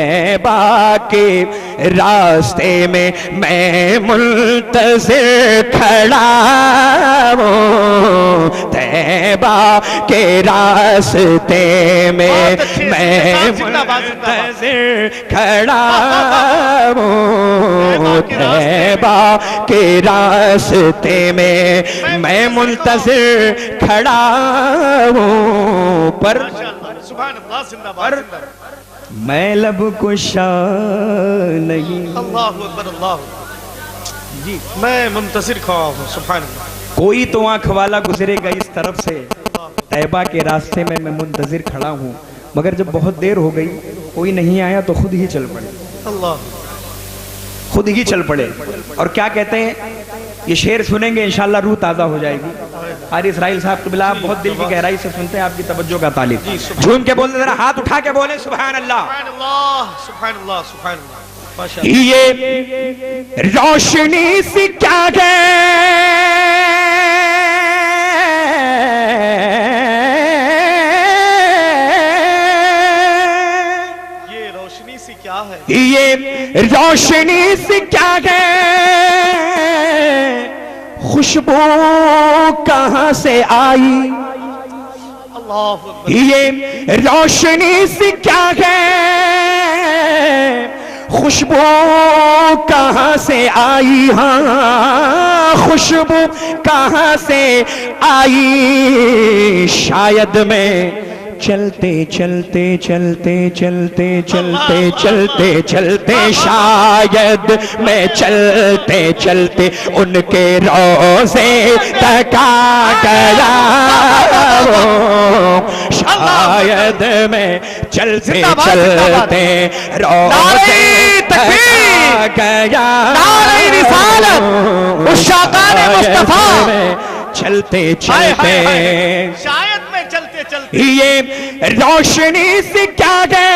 तैबा के रास्ते में मैं मुंतज़िर खड़ा हूँ, तैबा के रास्ते में मैं मुंतज़िर खड़ा हूँ, तैबा के रास्ते में मैं मुंतज़िर खड़ा हूँ। पर मैं लब कुशा नहीं, अल्लाहु अकबर, अल्लाह जी, मैं मुंतज़िर खड़ा हूँ। सुभान अल्लाह। कोई तो आंख वाला गुजरेगा इस तरफ से, तैबा के रास्ते में मैं मुंतज़िर खड़ा हूँ, मगर जब बहुत देर हो गई कोई नहीं आया तो खुद ही चल पड़े, अल्लाह, खुद ही चल पड़े। और क्या कहते हैं, ये शेर सुनेंगे इंशाल्लाह रूह ताज़ा हो जाएगी। हारी इसराइल साहब क़िबला आप बहुत दिल की गहराई से सुनते हैं, आपकी तवज्जो का तालिब। झूम के बोले, जरा हाथ उठा के बोले सुभान अल्लाह। सुभान अल्लाह, सुभान अल्लाह, सुभान अल्लाह। ये रोशनी सी क्या है, ये रोशनी सी क्या है, ये रोशनी सी क्या है, खुशबू कहाँ से आई, अल्लाहु अकबर। ये रोशनी सी क्या है, खुशबू कहाँ से आई, हाँ खुशबू कहाँ से आई, शायद मैं चलते चलते चलते चलते चलते चलते चलते शायद मैं चलते चलते उनके रोज़े तक आ गया, शायद मैं चलते चलते रोज़े तक आ गया, चलते चलते शायद मैं चलते चलते, ये रोशनी से क्या है,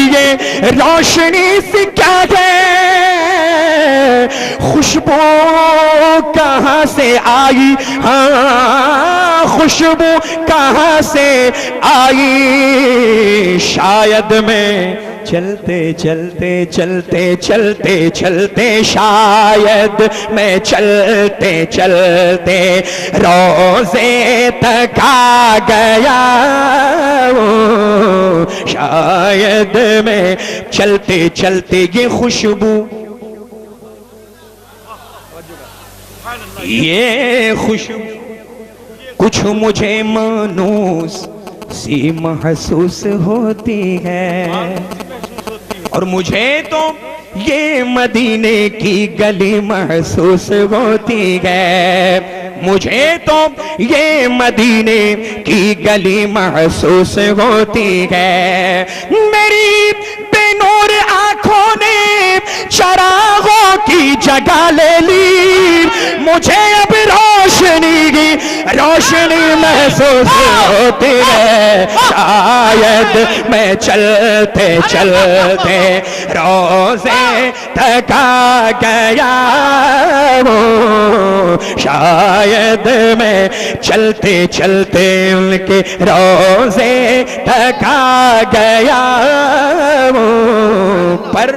ये रोशनी से क्या है, खुशबू कहाँ से आई, हाँ खुशबू कहाँ से आई, शायद मैं चलते चलते चलते चलते चलते शायद मैं चलते चलते रोज़े तक आ गया, शायद मैं चलते चलते ये खुशबू, ये खुशबू कुछ मुझे मानूस सी महसूस होती है, और मुझे तो ये मदीने की गली महसूस होती है, मुझे तो ये मदीने की गली महसूस होती है, मेरी बेनूर आंखों ने चरागों की जगह ले ली, मुझे अब रोशनी की रोशनी महसूस होती है, शायद मैं चलते चलते रोज़े तक आ गया हूँ, शायद मैं चलते चलते उनके रोज़े तक आ गया हूँ, पर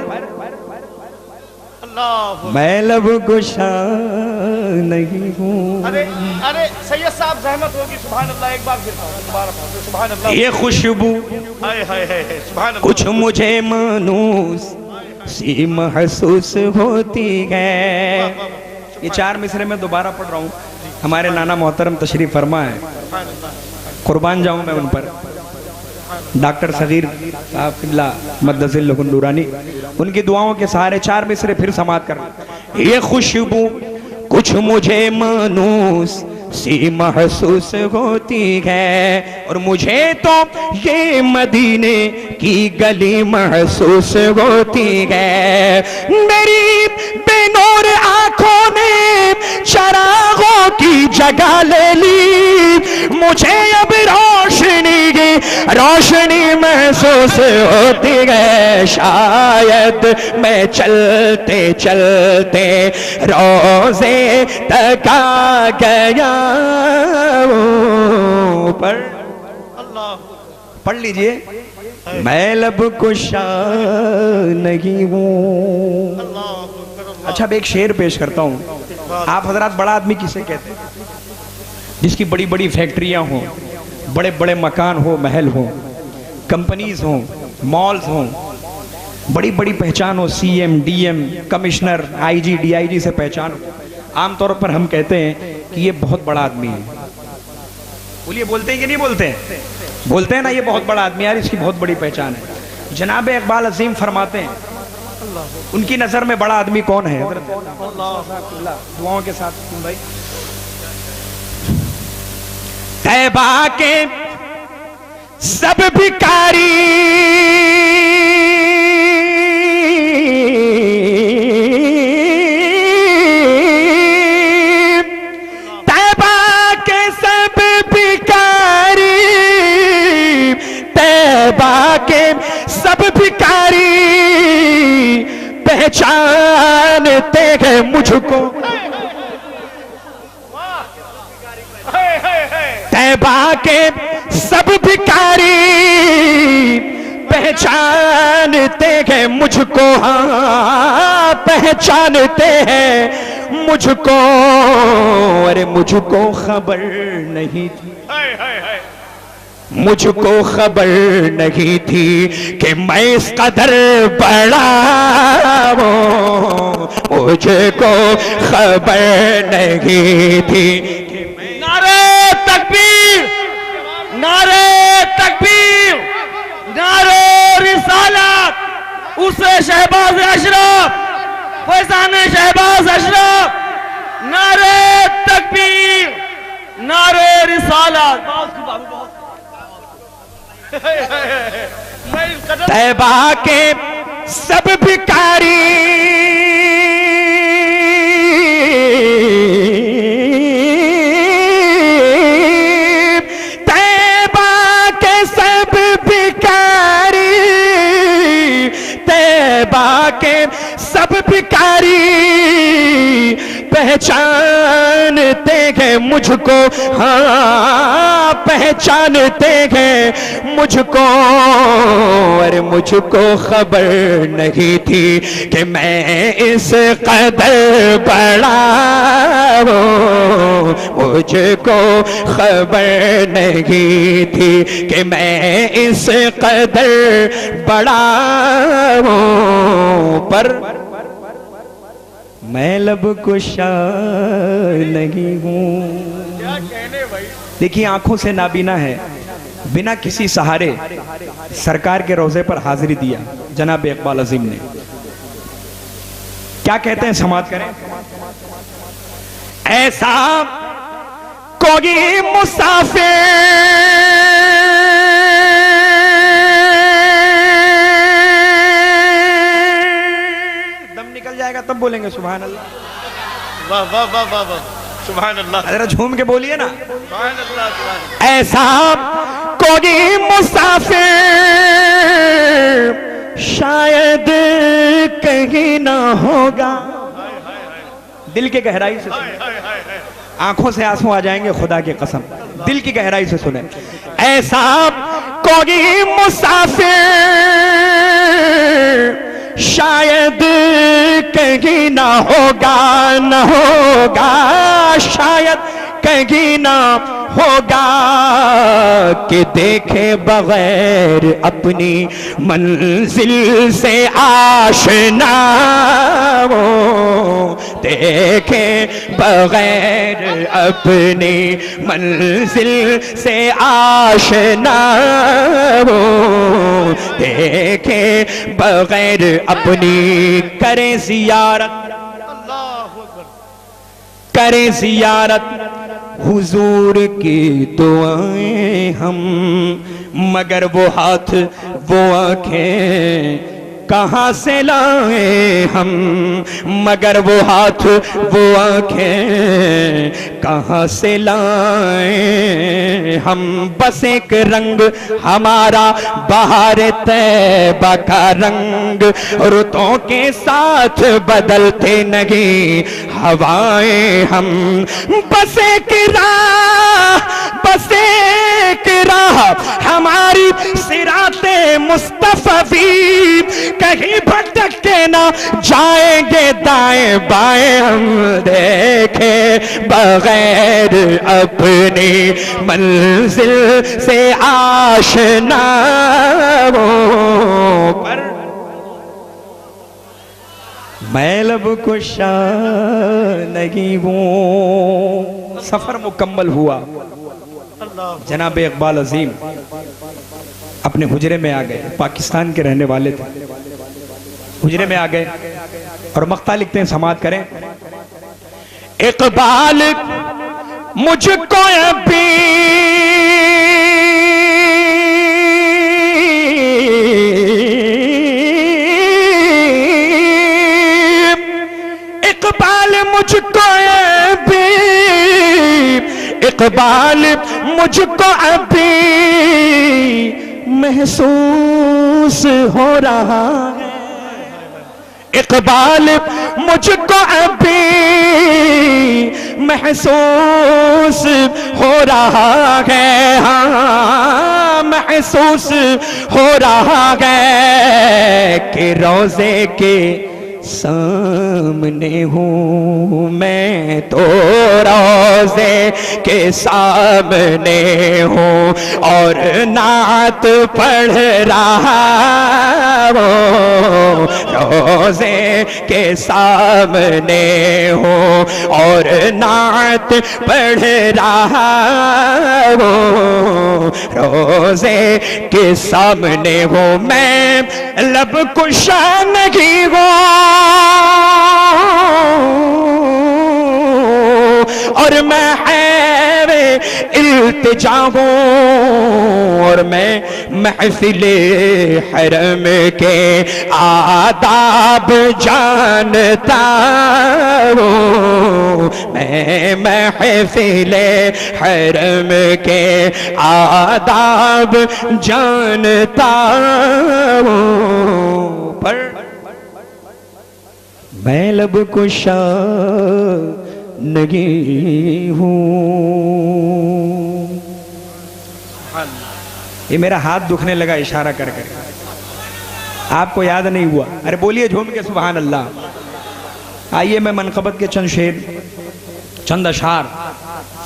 मैं लब गुशा नहीं हूँ। अरे अरे सैयद साहब जहमत होगी, सुभान अल्लाह, एक बार फिर दोबारा सुभान अल्लाह। ये खुशबू हाय हाय हाय, सुभान अल्लाह, कुछ मुझे मानूस सी महसूस होती है। ये चार मिसरे में दोबारा पढ़ रहा हूँ, हमारे नाना मोहतरम तशरीफ फरमा है, कुर्बान जाऊँ मैं उन पर। डॉक्टर सगीर साहब क़िबला मद्दसिल नूरानी, उनकी दुआओं के सहारे चार मिसरे फिर समाप्त कर। ये खुशबू कुछ मुझे मानूस सी महसूस होती है, और मुझे तो ये मदीने की गली महसूस होती है, मेरी बेनूर आंखों ने चरागों की जगह ले ली, मुझे अब रोशनी महसूस होती है, शायद मैं चलते चलते रोज़े तक आ गया पर अल्लाह पढ़ लीजिए, मैं लब कुशा नहीं हूँ। अल्लाह। अच्छा, अब एक शेर पेश करता हूँ। आप हजरात बड़ा आदमी किसे कहते हैं? जिसकी बड़ी बड़ी फैक्ट्रियां हों, बड़े बड़े मकान हो, महल हो, कंपनीज हों, मॉल्स हों, बड़ी बड़ी पहचान हो, CM, DM, commissioner, IG, DIG से पहचान हो, आमतौर पर हम कहते हैं कि ये बहुत बड़ा आदमी है। बोलिए, बोलते हैं कि नहीं बोलते हैं? बोलते हैं ना, ये बहुत बड़ा आदमी यार, इसकी बहुत बड़ी पहचान है। जनाब इकबाल अजीम फरमाते हैं, उनकी नजर में बड़ा आदमी कौन है? दुआओं के साथ भाई। तैबा के सब भिखारी सब भिखारी पहचानते हैं मुझको। तैबा के सब भिखारी पहचानते हैं मुझको, हाँ पहचानते हैं मुझको। अरे मुझको खबर नहीं थी, मुझको खबर नहीं थी कि मैं इस कदर बड़ा हूँ, मुझको खबर नहीं थी। नारे तकबीर, नारे तकबीर, नारे रिसालत, उसे शहबाज अशरफ, फैजान शहबाज अशरफ, नारे तकबीर, नारे रिसालत। तैबा के सब भिखारी तैबा के सब भिखारी तैबा के सब भिखारी पहचानते हैं मुझको, हाँ पहचानते हैं मुझको। अरे मुझको खबर नहीं थी कि मैं इस कदर बड़ा हूँ, मुझको खबर नहीं थी कि मैं इस कदर बड़ा हूँ। पर मैं लब कुशा नहीं हूँ। क्या कहने भाई। देखिए, आंखों से नाबीना है, बिना किसी सहारे सरकार के रोजे पर हाजिरी दिया जनाब इकबाल अजीम ने। क्या कहते हैं, समाप्त करें। ऐसा कोई मुसाफिर जाएगा तब बोलेंगे सुभान अल्लाह। वाह वाह वाह वाह वाह, सुभान अल्लाह। जरा झूम के बोलिए ना, सुभान अल्लाह, सुभान। ऐसा कोई मुसाफिर शायद कहीं ना होगा। दिल की गहराई से सुने, आंखों से आंसू आ जाएंगे, खुदा की कसम, दिल की गहराई से सुने। ऐसा कोई मुसाफिर शायद कहीं ना होगा, न होगा शायद कहीं ना होगा कि देखे बगैर अपनी मंजिल से आशना हो, देखे बगैर अपनी मंजिल से आशना हो, देखे बगैर अपनी करे जियारत, करे जियारत हुजूर की दुआएं हम, मगर वो हाथ वो आंखें कहाँ से लाए हम, मगर वो हाथ वो आंखें कहाँ से लाए हम। बस एक रंग हमारा बहार तैबा का रंग, रुतों के साथ बदलते नहीं हवाएं हम। बस एक राह, बस एक कहीं भटक के ना जाएंगे दाएं बाएं हम देखे बगैर अपनी मंजिल से आशना हो। पर मैं लब कुशा नहीं हूँ। सफर मुकम्मल हुआ। जनाब इकबाल अजीम अपने हुजरे में आ गए। पाकिस्तान के रहने वाले थे। हुजरे में आ गए और मख्ता लिखते हैं, समात करें। इकबाल मुझको अभी इकबाल मुझको अभी इकबाल मुझको अभी महसूस हो रहा है। इकबाल मुझको अभी महसूस हो रहा है। हाँ महसूस हो रहा है कि रोजे के सामने हूँ मैं तो रोज़े के सामने हूँ और नात पढ़ रहा हूँ। रोज़े के सामने हूँ और नात पढ़ रहा हूँ। रोज़े के सामने हूँ मैं लब कुशा नहीं हूँ और मैं है इल्तिजा हूँ और मैं महफिले हरम के आदाब जानता हूँ। मैं महफिले हरम के आदाब जानता हूँ। पर मैं लब कुशा नहीं हूँ। ये मेरा हाथ दुखने लगा इशारा कर कर। आपको याद नहीं हुआ? अरे बोलिए झूम के सुभान अल्लाह। आइए मैं मनक़बत के चंद शेर चंद अशार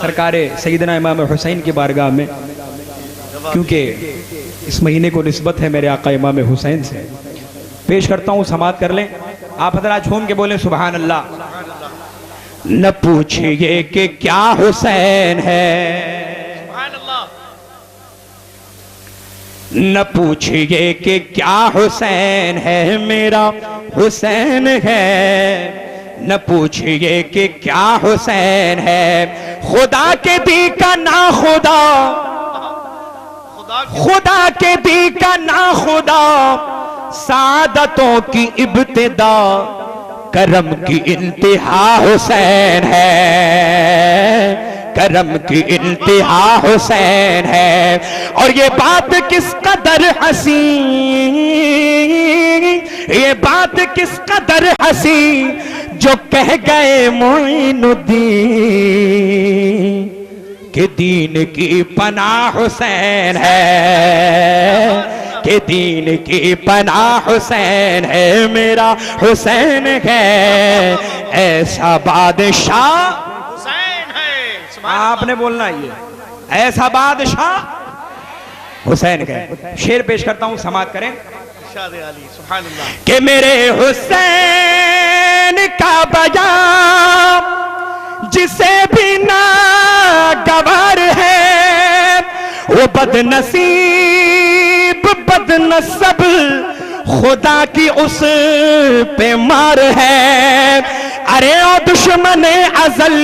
सरकारे सैयदना इमाम हुसैन की बारगाह में, क्योंकि इस महीने को निस्बत है मेरे आका इमाम हुसैन से, पेश करता हूँ। समात कर लें आप हज़रात, झूम के बोलें सुभान अल्लाह। न पूछिए कि क्या हुसैन है, न पूछिए कि क्या हुसैन है, मेरा हुसैन है। न पूछिए कि क्या हुसैन है, खुदा के दी का ना खुदा, खुदा के दी का ना खुदा, सादतों की इब्तिदा, करम की इंतहा हुसैन है, करम की इंतहा हुसैन है। और ये बात किस कदर हसी, ये बात किस कदर हसी, जो कह गए मोइनुद्दीन कि दीन की पनाह हुसैन है, कि दीन की पनाह हुसैन है, मेरा हुसैन है। ऐसा बादशाह हुसैन है, आपने बोलना ये, ऐसा बादशाह हुसैन है। शेर पेश करता हूं, समात करें। कि मेरे हुसैन का बयान जिसे भी ना गवार है, वो बदनसीब बदनसब खुदा की उस पे मार है। अरे ओ दुश्मन अज़ल,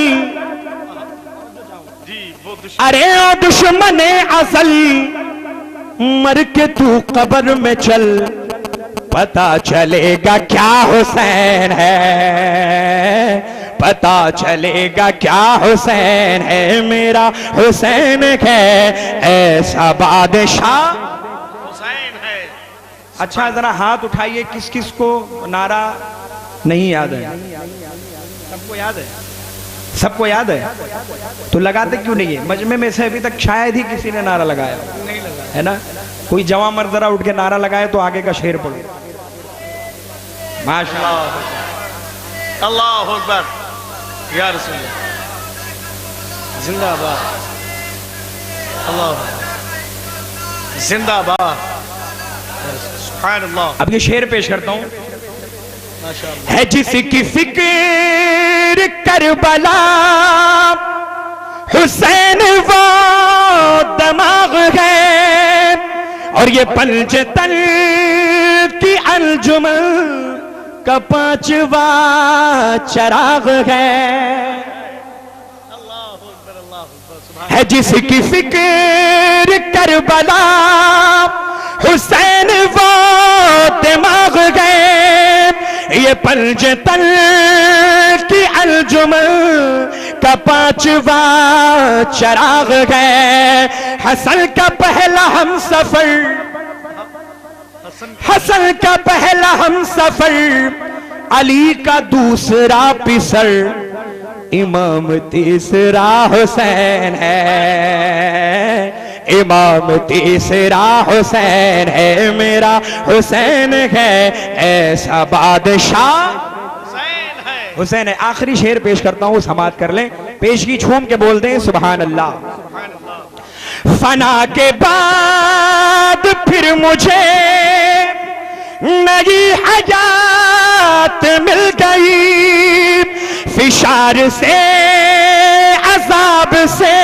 अरे ओ दुश्मन अज़ल, मर के तू कब्र में चल, पता चलेगा क्या हुसैन है, पता चलेगा क्या हुसैन है, मेरा हुसैन है। ऐसा बादशाह हुसैन है। अच्छा जरा हाथ उठाइए, किस किस को नारा नहीं याद है? सबको याद है, सबको याद है? तो लगाते क्यों नहीं है? मजमे में से अभी तक शायद ही किसी ने नारा लगाया है ना? कोई जवां मर्द जरा उठ के नारा लगाए तो आगे का शेर पढ़ो। माशाअल्लाह। अल्लाह अकबर या रसूल अल्लाह, जिंदाबाद, अल्लाह जिंदाबाद, सुभान अल्लाह। अब ये शेर पेश करता हूँ। माशाअल्लाह। है जिसकी फिक्र करबला हुसैन वो दिमाग है, और ये पंजतन की अंजुमन का पांचवा चिराग है। है जिसकी फिक्र करबला हुसैन वो दिमाग है, ये पंजतन की अंजुमन का पांचवा चिराग है। हसन का पहला हम सफर, हसन का पहला हम सफर, अली का दूसरा पिसर, इमाम तीसरा हुसैन है, इमाम तीसरा हुसैन है, मेरा हुसैन है ऐसा बादशाह हुसैन है। आखिरी शेर पेश करता हूं, समात कर लें, पेशगी झूम के बोल दें सुभान अल्लाह। फना के बाद फिर मुझे नई हयात मिल गई, फिशार से अजाब से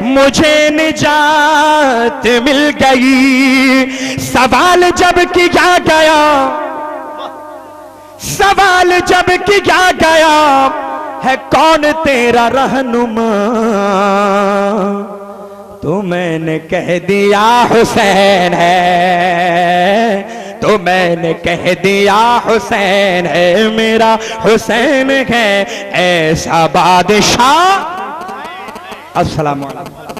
मुझे निजात मिल गई। सवाल जब किया गया, सवाल जब किया गया है कौन तेरा रहनुमा, तो मैंने कह दिया हुसैन है, तो मैंने कह दिया हुसैन है, मेरा हुसैन है ऐसा बादशाह। अस्सलाम वालेकुम।